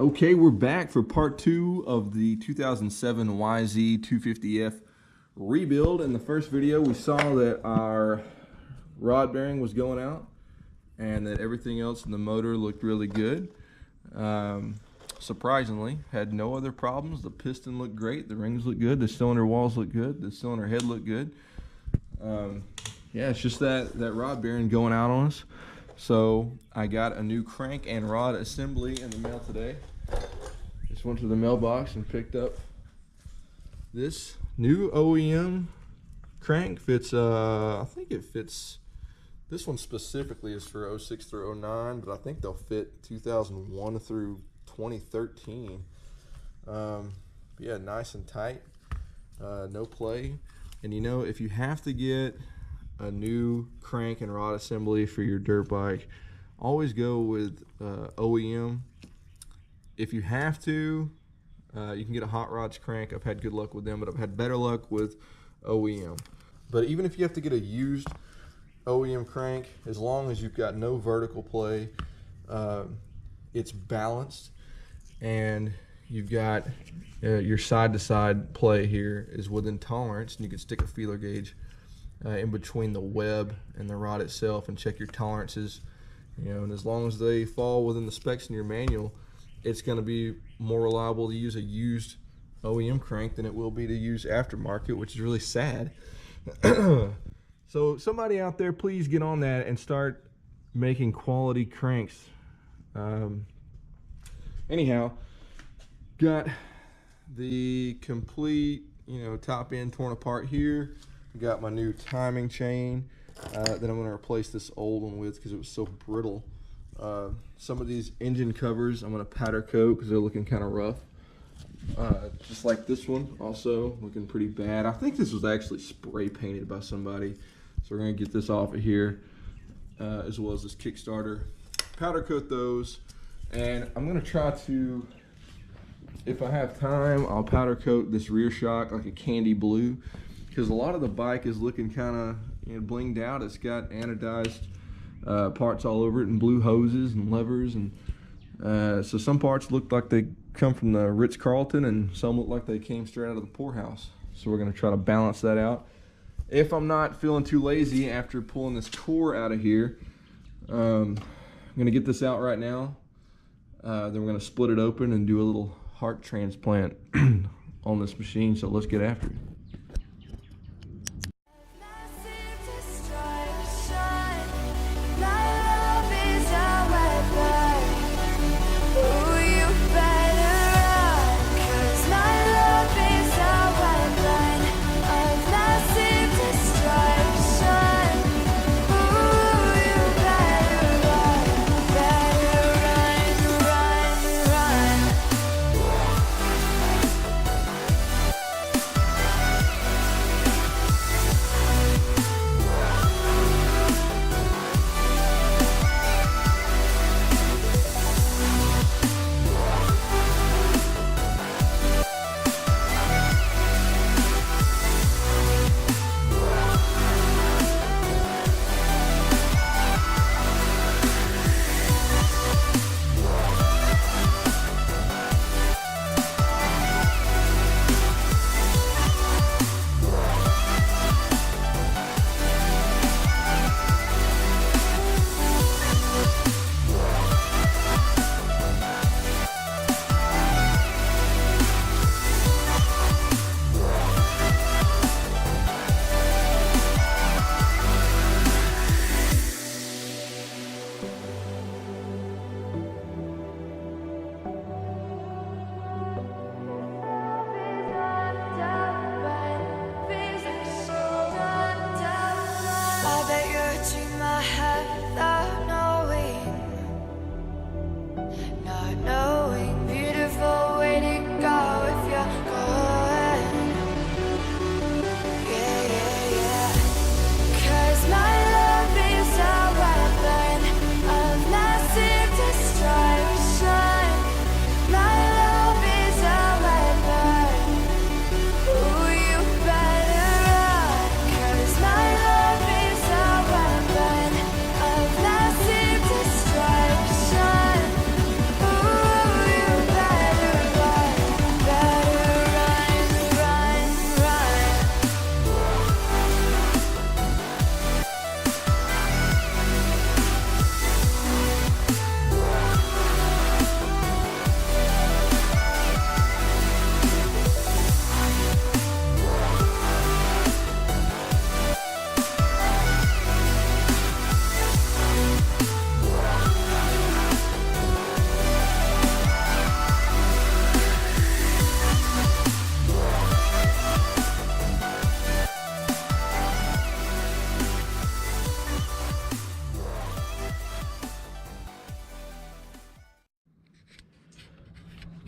Okay, we're back for part 2 of the 2007 Yz250f rebuild. In the first video, we saw that our rod bearing was going out and that everything else in the motor looked really good. Surprisingly, had no other problems. The piston looked great, the rings looked good, the cylinder walls looked good, the cylinder head looked good. Yeah, it's just that rod bearing going out on us. So I got a new crank and rod assembly in the mail today. Just went to the mailbox and picked up this new OEM crank. Fits, I think it fits, this one specifically is for 06 through 09, but I think they'll fit 2001 through 2013. Yeah, nice and tight, no play. And you know, if you have to get a new crank and rod assembly for your dirt bike, always go with OEM. If you have to, you can get a Hot Rods crank. I've had good luck with them, but I've had better luck with OEM. But even if you have to get a used OEM crank, as long as you've got no vertical play, it's balanced, and you've got your side-to-side play here is within tolerance, and you can stick a feeler gauge in between the web and the rod itself and check your tolerances, you know, and as long as they fall within the specs in your manual, it's going to be more reliable to use a used OEM crank than it will be to use aftermarket, which is really sad. So somebody out there, please get on that and start making quality cranks. Anyhow, got the complete, you know, top end torn apart here. Got my new timing chain that I'm going to replace this old one with because it was so brittle. Some of these engine covers I'm going to powder coat because they're looking kind of rough. Just like this one, also looking pretty bad. I think this was actually spray painted by somebody. So we're going to get this off of here, as well as this Kickstarter. Powder coat those, and I'm going to try to, if I have time, I'll powder coat this rear shock like a candy blue, because a lot of the bike is looking kind of, you know, blinged out. It's got anodized parts all over it and blue hoses and levers, and so some parts look like they come from the Ritz-Carlton and some look like they came straight out of the poorhouse. So we're going to try to balance that out. If I'm not feeling too lazy after pulling this core out of here, I'm going to get this out right now. Then we're going to split it open and do a little heart transplant on this machine. So let's get after it.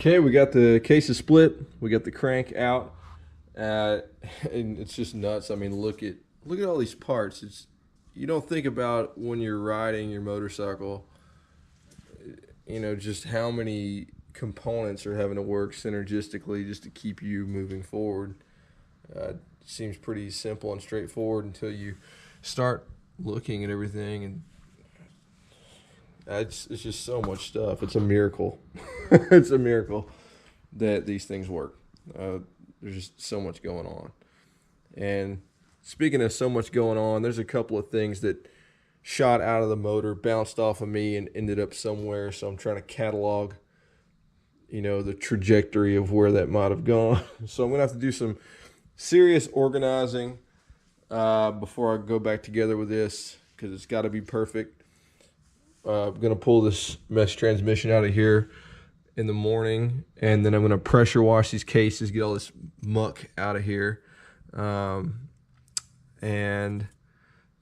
Okay, we got the cases split. We got the crank out, and it's just nuts. I mean, look at all these parts. You don't think about when you're riding your motorcycle, you know, just how many components are having to work synergistically just to keep you moving forward. It seems pretty simple and straightforward until you start looking at everything, and it's just so much stuff. It's a miracle. It's a miracle that these things work. There's just so much going on. And speaking of so much going on, there's a couple of things that shot out of the motor, bounced off of me, and ended up somewhere. So I'm trying to catalog, you know, the trajectory of where that might have gone. So I'm going to have to do some serious organizing before I go back together with this, because it's got to be perfect. I'm going to pull this mesh transmission out of here in the morning, and then I'm going to pressure wash these cases, get all this muck out of here. And then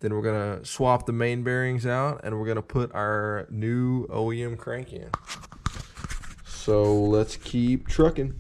we're going to swap the main bearings out, and we're going to put our new OEM crank in. So let's keep trucking.